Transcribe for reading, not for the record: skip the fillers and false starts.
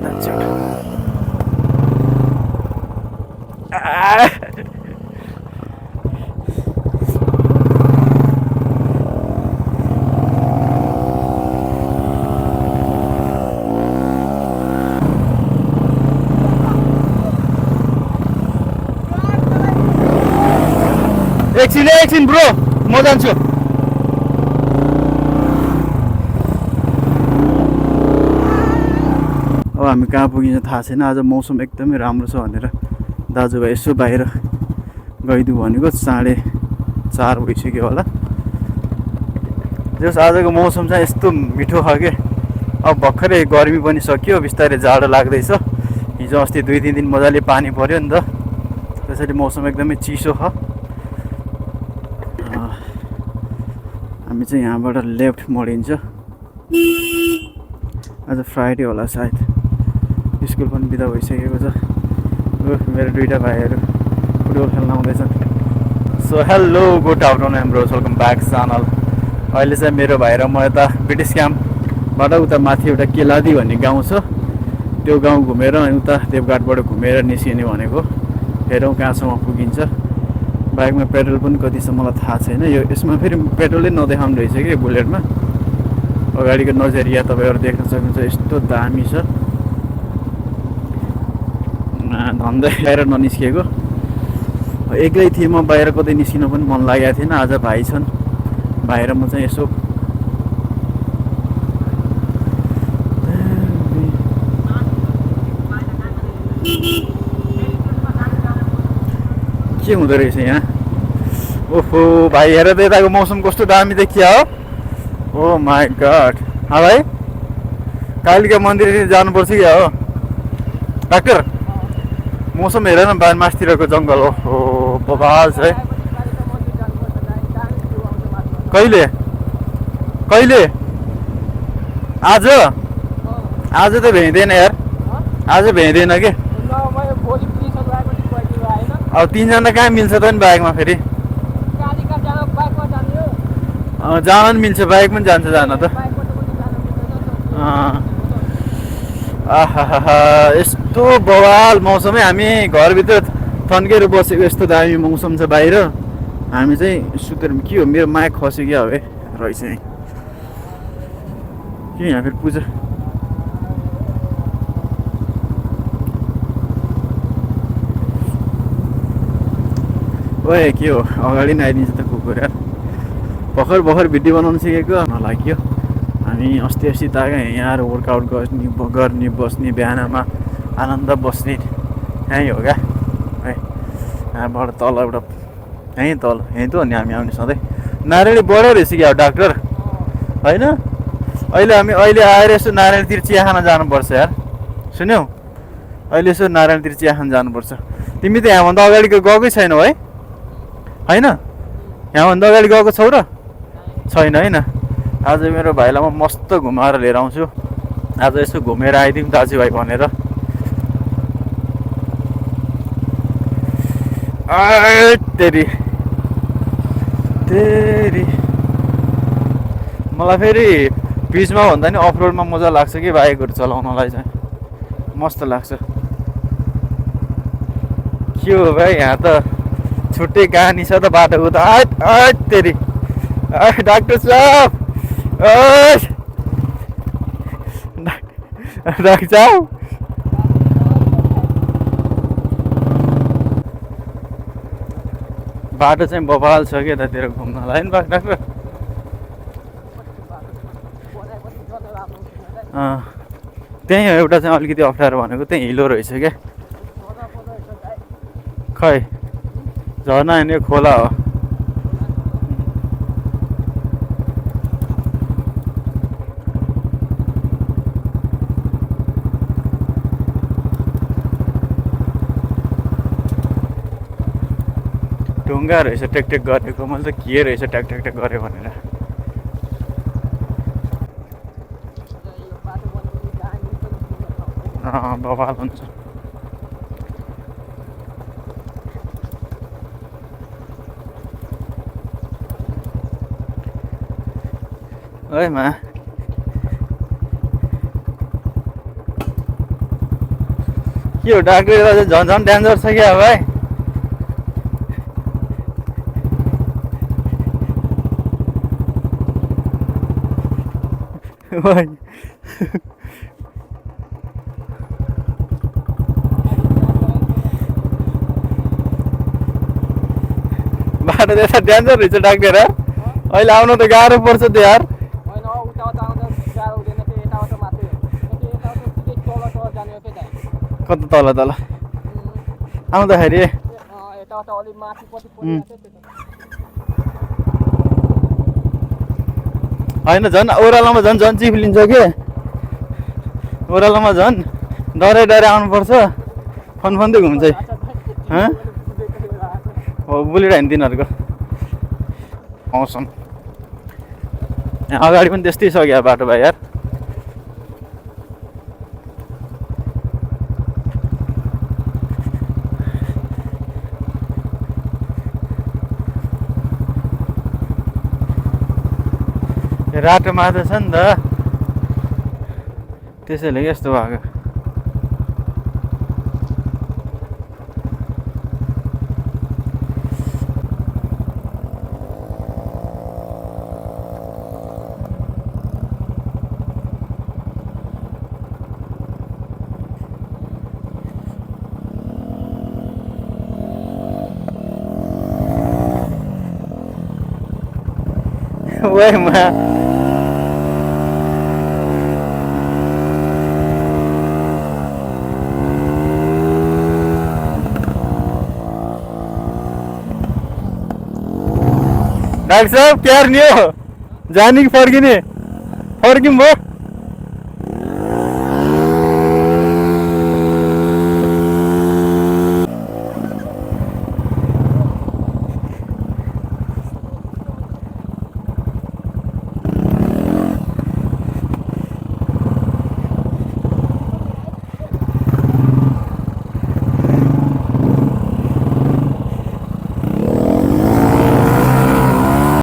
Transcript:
That's it. एकछिन bro म जान्छु अब हामी कहाँ पुगिन्छ थाहा छैन आज मौसम एकदमै राम्रो छ भनेर दाजुभाइ यसो बाहिर गइदिउँ भनेको 4:30 भइसक्यो होला जस आजको मौसम चाहिँ यस्तो मिठो खाके अब भर्खरै गर्मी पनि सकियो बिस्तारै जाडो लाग्दैछ हिजो अस्ति 2-3 दिन मजाले पानी पर्यो नि त त्यसैले मौसम एकदमै चिसो छ हामी चाहिँ यहाँबाट लेफ्ट मोडिन्छ आज फ्राइडे होला सायद स्कुल पनि बिदा भइसकेको छ मेरो दुईटा भाइहरू फुटबल खेल्न आउँदैछन् सो हेलो गुड आफ्टरनुन हाम्रो वेलकम ब्याक च्यानल अहिले चाहिँ मेरो भाइ र म यता ब्रिटिस क्याम्पबाट उता माथि एउटा केलादी भन्ने गाउँ छ त्यो गाउँ घुमेर उता देवघाटबाट घुमेर निस्किने भनेको हेरौँ कहाँसम्म पुगिन्छ बाइकमा पेट्रोल पनि कति छ मलाई थाहा छैन यो यसमा फेरि पेट्रोलै नदेखाउने रहेछ कि बुलेटमा अगाडिको नजरिया तपाईँहरू देख्न सक्नुहुन्छ यस्तो दामी छ धन्दै बाहिर ननिस्किएको एक्लै थिएँ म बाहिर कतै निस्किन पनि मन लागेको थिएन आज भाइ छन् बाहिर म चाहिँ यसो के हुँदो रहेछ यहाँ ओहो भाइ हेर त यताको मौसम कस्तो दामी देखिया हो ओ माई गड भाइ कालिका मन्दिर जानुपर्छ कि हो डाक्टर मौसम हेर न मासतिरको जङ्गल हो बबाल छ है कहिले कहिले आज आज त भ्याइँदैन यार आज भ्याइँदैन के अब 3 जना कहाँ मिल्छ त नि बाइकमा फेरि जान पनि मिल्छ बाइक पनि जान्छ जान त आहा यस्तो बवाल मौसम है हामी घरभित्र थन्केर बसेको यस्तो दामी मौसम छ बाहिर हामी चाहिँ सुतेर के हो मेरो माइक खस्यो क्या हो है रहेछ यहीँ के यहाँ फेरि पूजा ओए के हो अगाडि नै आइदिन्छ त कुकुर यार भर्खर भिडियो बनाउनु सिकेको नलाग्यो हामी अस्ति तागा यहाँ वर्कआउट गर्ने बस्ने बिहानमा आनन्द बस्ने यहीँ हो क्या है यहाँबाट तल एउटा यहीँ त हो नि हामी आउने सधैँ नारायणी बढो रहेछ क्या डाक्टर होइन अहिले आएर यसो नारायणतिर चिया खान जानुपर्छ यार सुन्यौ अहिले यसो नारायणतिर चिया खान जानुपर्छ तिमी त यहाँभन्दा अगाडि गएकै छैनौ है होइन यहाँभन्दा अगाडि गएको छौ र छैन होइन आज मेरो भाइलाई म मस्त घुमाएर लिएर आउँछु आज यसो घुमेर आइदिउँ दाजुभाइ भनेर तेरी मलाई फेरि बिचमा भन्दा नि अफ रोडमा मजा लाग्छ कि बाइकहरू चलाउनलाई चाहिँ मस्त लाग्छ के हो भाइ यहाँ त छुट्टै कहानी छ त बाटोको त तेरी डाक्टर साहब डाक्टर साहब बाटो चाहिँ बबाल छ क्या यतातिर घुम्नलाई नि डाक्टर त्यहीँ एउटा चाहिँ अलिकति अप्ठ्यारो भनेको त्यही हिलो रहेछ क्या खै झर्ना होइन खोला हो ढुङ्गा रहेछ टेकटेक गरेको मैले त के रहेछ ट्याक गऱ्यो भनेर बवाल हुन्छ ओइ मा के हो डाक्टर झन् झन् डेन्जर छ क्या भाइ बाटो त्यता डेन्जर रहेछ डाक्टर यार अहिले आउनु त गाह्रो पर्छ त यार कता तल तल आउँदाखेरि होइन झन् ओह्रालोमा झन् झन् चिप्लिन्छ के ओह्रालोमा झन् डराइ डराइ आउनुपर्छ फनफन्दै घुम्छ हो बुलेट होइन तिनीहरूको आउँछन् यहाँ अगाडि पनि त्यस्तै छ क्या बाटो भाइ यार रातो माटो छ नि त त्यसैले यस्तो भएको Weh ma डाक्टर साहब क्या नहीं हो जाने की फर्क ही नहीं फर्क ही